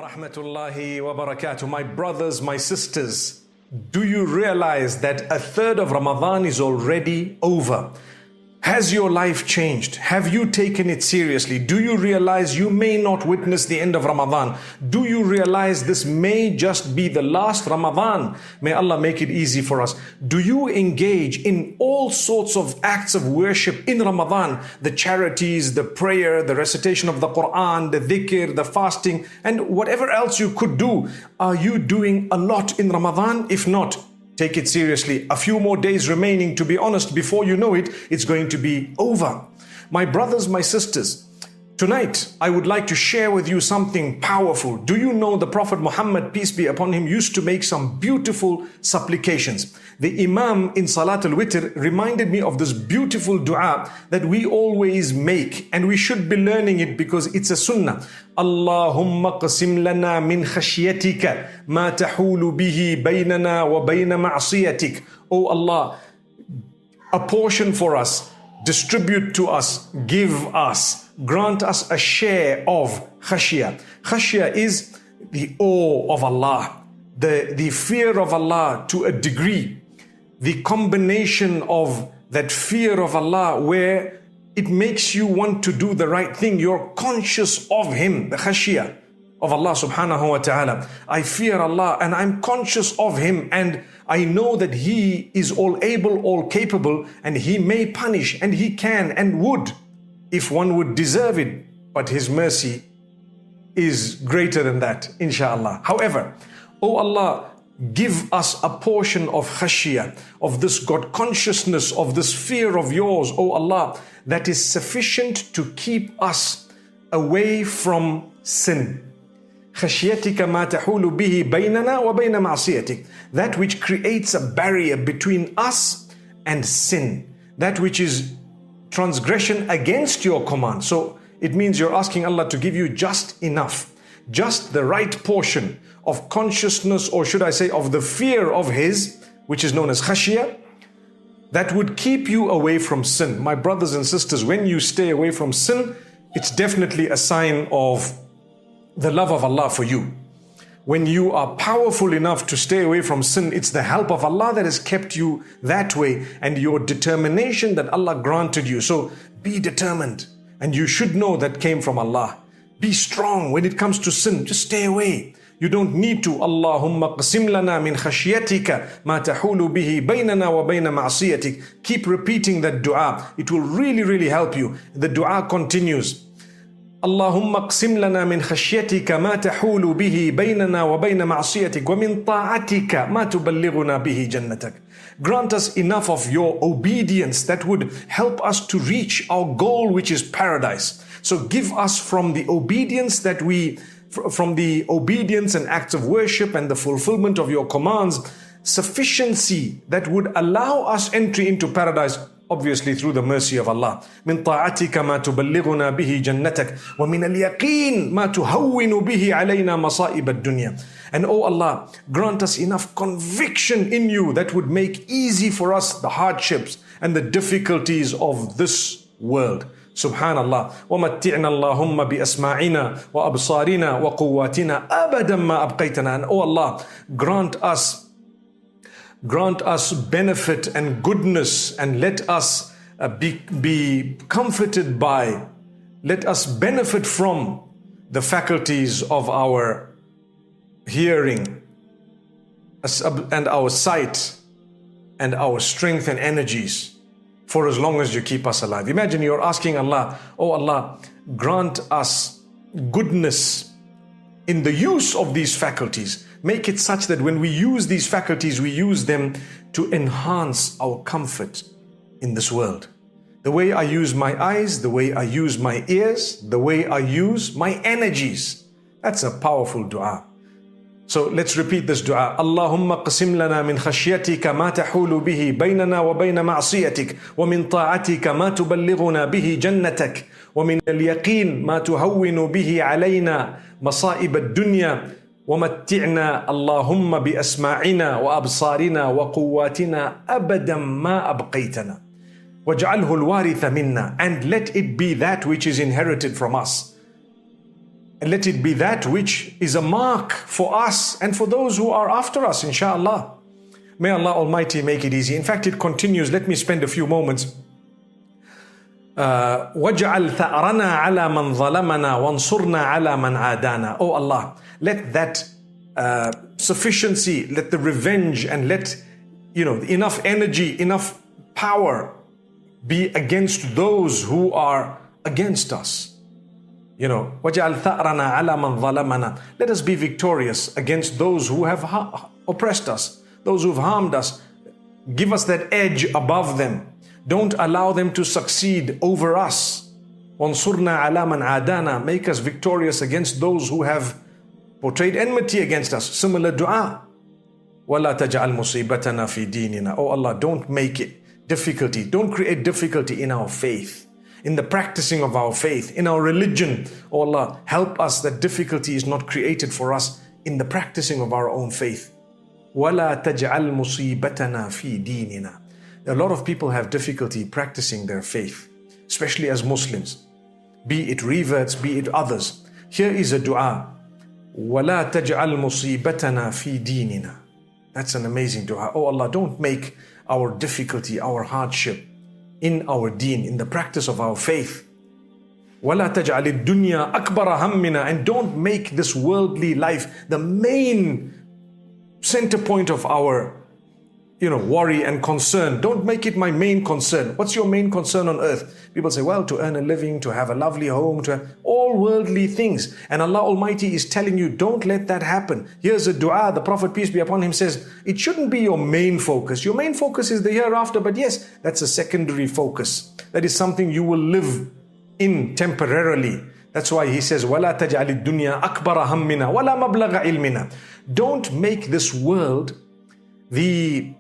rahmatullahi wa barakatuh. My brothers, my sisters, do you realize that a third of Ramadan is already over? Has your life changed? Have you taken it seriously? Do you realize you may not witness the end of Ramadan? Do you realize this may just be the last Ramadan? May Allah make it easy for us. Do you engage in all sorts of acts of worship in Ramadan? The charities, the prayer, the recitation of the Quran, the dhikr, the fasting, and whatever else you could do. Are you doing a lot in Ramadan? If not, take it seriously. A few more days remaining, to be honest, before you know it, it's going to be over. My brothers, my sisters, tonight I would like to share with you something powerful. Do you know the Prophet Muhammad, peace be upon him, used to make some beautiful supplications? The Imam in Salat al-Witr reminded me of this beautiful dua that we always make, and we should be learning it because it's a sunnah. Allahumma qasim lana min khashyatika ma tahulu bihi baynana wa bayna ma'siyatik. Oh Allah, apportion for us, distribute to us, give us, grant us a share of khashya. Khashya is the awe of Allah, the fear of Allah to a degree. The combination of that fear of Allah where it makes you want to do the right thing. You're conscious of Him, the khashiyah of Allah subhanahu wa ta'ala. I fear Allah and I'm conscious of Him, and I know that He is all able, all capable, and He may punish, and He can and would if one would deserve it. But His mercy is greater than that, inshallah. However, oh Allah, give us a portion of khashiyah, of this God consciousness, of this fear of yours, oh Allah, that is sufficient to keep us away from sin. Khashyatika ma tahulu bihi baynana wa bayna ma'siyatik. That which creates a barrier between us and sin. That which is transgression against your command. So it means you're asking Allah to give you just enough, just the right portion of consciousness, or should I say of the fear of His, which is known as khashiyah, that would keep you away from sin. My brothers and sisters, when you stay away from sin, it's definitely a sign of the love of Allah for you. When you are powerful enough to stay away from sin, it's the help of Allah that has kept you that way, and your determination that Allah granted you. So be determined, and you should know that came from Allah. Be strong when it comes to sin. Just stay away. You don't need to. Allahumma qasim lana min khashyatika ma tahulu bihi baynana wa bayna ma'siyatik. Keep repeating that dua. It will really, really help you. The dua continues. Allahumma qasim lana min khashyatika ma tahulu bihi baynana wa bayna ma'siyatik wa min ta'atika ma tuballighuna bihi jannatak. Grant us enough of your obedience that would help us to reach our goal, which is paradise. So give us from the obedience and acts of worship and the fulfillment of your commands, sufficiency that would allow us entry into paradise, obviously through the mercy of Allah. من طاعتك ما تبلغنا به جنتك ومن اليقين ما تهون به علينا مصائب الدنيا. And oh Allah, grant us enough conviction in you that would make easy for us the hardships and the difficulties of this world. Subhanallah. وَمَتِّعْنَا اللَّهُمَّ بِأَسْمَاعِنَا وَأَبْصَارِنَا وَقُوَّاتِنَا أَبَدًا مَا أَبْقَيْتَنَا. And oh Allah, grant us benefit and goodness, and let us be comforted by, let us benefit from the faculties of our hearing and our sight and our strength and energies, for as long as you keep us alive. Imagine you're asking Allah, oh Allah, grant us goodness in the use of these faculties. Make it such that when we use these faculties, we use them to enhance our comfort in this world. The way I use my eyes, the way I use my ears, the way I use my energies. That's a powerful dua. So let's repeat this dua. Allahumma qasim lana min khashyatika ma tahulu bihi baynana wa bayna ma'siyatik wa min ta'atika ma tuballighuna bihi jannatak wa min al-yaqin ma tuhawwinu bihi alayna masa'ib ad-dunya wa matti'na Allahumma bi asma'ina wa absarina wa quwwatina abadan ma abqaytana waj'alhu al-waritha minna, and let it be that which is inherited from us. And let it be that which is a mark for us and for those who are after us, inshallah. May Allah Almighty make it easy. In fact, it continues. Let me spend a few moments. وَاجْعَلْ ثَأْرَنَا عَلَى مَنْ ظَلَمَنَا وَانْصُرْنَا عَلَى مَنْ عَادَانَا. Oh Allah, let that sufficiency, let the revenge, and let enough energy, enough power be against those who are against us. وَاجْعَلْ ثَأْرَنَا عَلَى مَنْ ظَلَمَنَا. Let us be victorious against those who have oppressed us, those who have harmed us. Give us that edge above them. Don't allow them to succeed over us. وَانْصُرْنَا عَلَى مَنْ عَادَانَا. Make us victorious against those who have portrayed enmity against us. Similar dua. وَلَا تَجْعَلْ مُصِيبَتَنَا فِي دِينِنَا. Oh Allah, don't make it difficulty. Don't create difficulty in our faith, in the practicing of our faith, in our religion. Oh Allah, help us that difficulty is not created for us in the practicing of our own faith. وَلَا تَجْعَلْ مُصِيبَتَنَا فِي دِينِنَا. A lot of people have difficulty practicing their faith, especially as Muslims, be it reverts, be it others. Here is a dua. وَلَا تَجْعَلْ مُصِيبَتَنَا فِي دِينِنَا. That's an amazing dua. Oh Allah, don't make our difficulty, our hardship in our deen, in the practice of our faith. وَلَا تَجْعَلِ الدُّنْيَا أَكْبَرَ هَمِّنَا. And don't make this worldly life the main center point of our worry and concern. Don't make it my main concern. What's your main concern on earth? People say, well, to earn a living, to have a lovely home, to have all worldly things. And Allah Almighty is telling you, don't let that happen. Here's a dua. The Prophet, peace be upon him, says, it shouldn't be your main focus. Your main focus is the hereafter. But yes, that's a secondary focus. That is something you will live in temporarily. That's why he says, وَلَا تَجْعَلِ الدُّنْيَا أَكْبَرَ هَمِّنَا وَلَا مَبْلَغَ عِلْمِنَا. Don't make this world the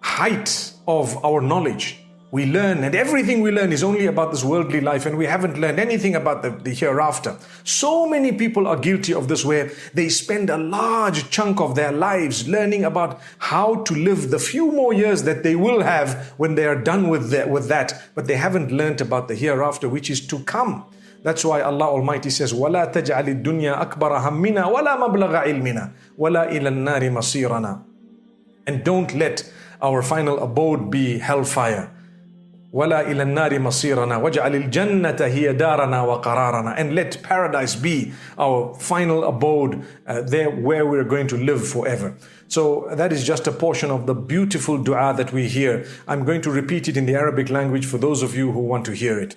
height of our knowledge. We learn, and everything we learn is only about this worldly life, and we haven't learned anything about the hereafter. So many people are guilty of this, where they spend a large chunk of their lives learning about how to live the few more years that they will have when they are done with that, but they haven't learned about the hereafter, which is to come. That's why Allah Almighty says, وَلَا تَجْعَلِ الدُّنْيَا أَكْبَرَ هَمِّنَا وَلَا مَبْلَغَ عِلْمِنَا وَلَا إِلَى النَّارِ مَصِيرَنَا. And don't let our final abode be hellfire. وَلَا إِلَى النَّارِ مَصِيرَنَا وَاجْعَلِ الْجَنَّةَ هِيَ دَارَنَا وَقَرَارَنَا. And let paradise be our final abode, there where we're going to live forever. So that is just a portion of the beautiful dua that we hear. I'm going to repeat it in the Arabic language for those of you who want to hear it.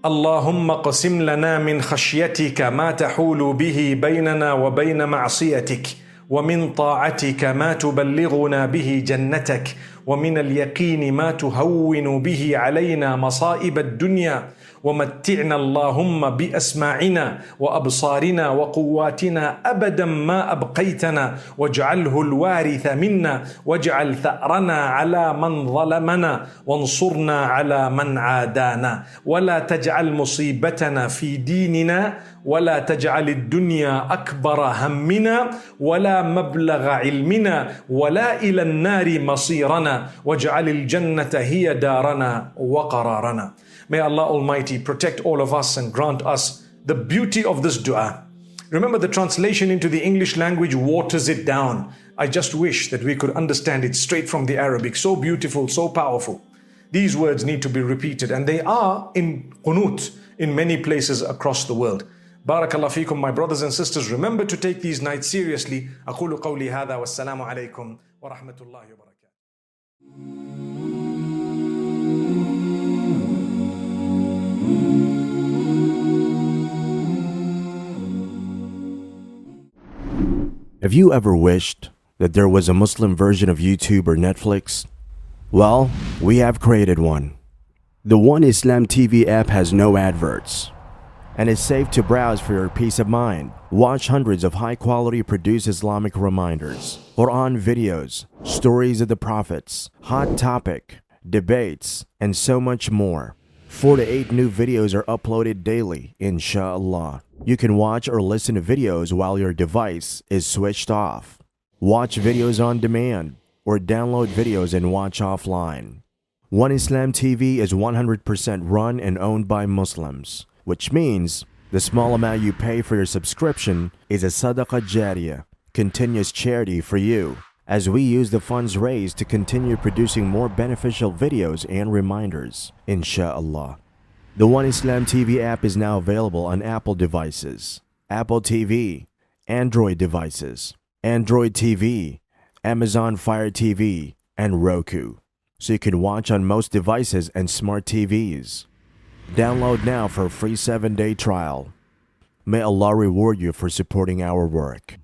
اللهم قسم لنا من خشيتك ما تحول به بيننا وبين معصيتك ومن طاعتك ما تبلغنا به جنتك ومن اليقين ما تهون به علينا مصائب الدنيا ومتعنا اللهم بأسماعنا وأبصارنا وقواتنا أبدا ما أبقيتنا واجعله الوارث منا واجعل ثأرنا على من ظلمنا وانصرنا على من عادانا ولا تجعل مصيبتنا في ديننا ولا تجعل الدنيا أكبر همنا ولا مبلغ علمنا ولا إلى النار مصيرنا واجعل الجنة هي دارنا وقرارنا. May Allah Almighty protect all of us and grant us the beauty of this dua. Remember, the translation into the English language waters it down. I just wish that we could understand it straight from the Arabic. So beautiful, so powerful. These words need to be repeated, and they are in qunut in many places across the world. Barakallah feekum, my brothers and sisters. Remember to take these nights seriously. أقول قولي هذا والسلام عليكم ورحمة الله وبركاته. Have you ever wished that there was a Muslim version of YouTube or Netflix? Well, we have created one. The One Islam TV app has no adverts and is safe to browse for your peace of mind. Watch hundreds of high-quality produced Islamic reminders, Quran videos, stories of the prophets, hot topic, debates, and so much more. 4 to 8 new videos are uploaded daily, inshallah. You can watch or listen to videos while your device is switched off. Watch videos on demand or download videos and watch offline. One Islam TV is 100% run and owned by Muslims, which means The small amount you pay for your subscription is a sadaqah jariyah, continuous charity for you, as we use the funds raised to continue producing more beneficial videos and reminders, insha'Allah. The One Islam TV app is now available on Apple devices, Apple TV, Android devices, Android TV, Amazon Fire TV, and Roku, so you can watch on most devices and smart TVs. Download now for a free 7-day trial. May Allah reward you for supporting our work.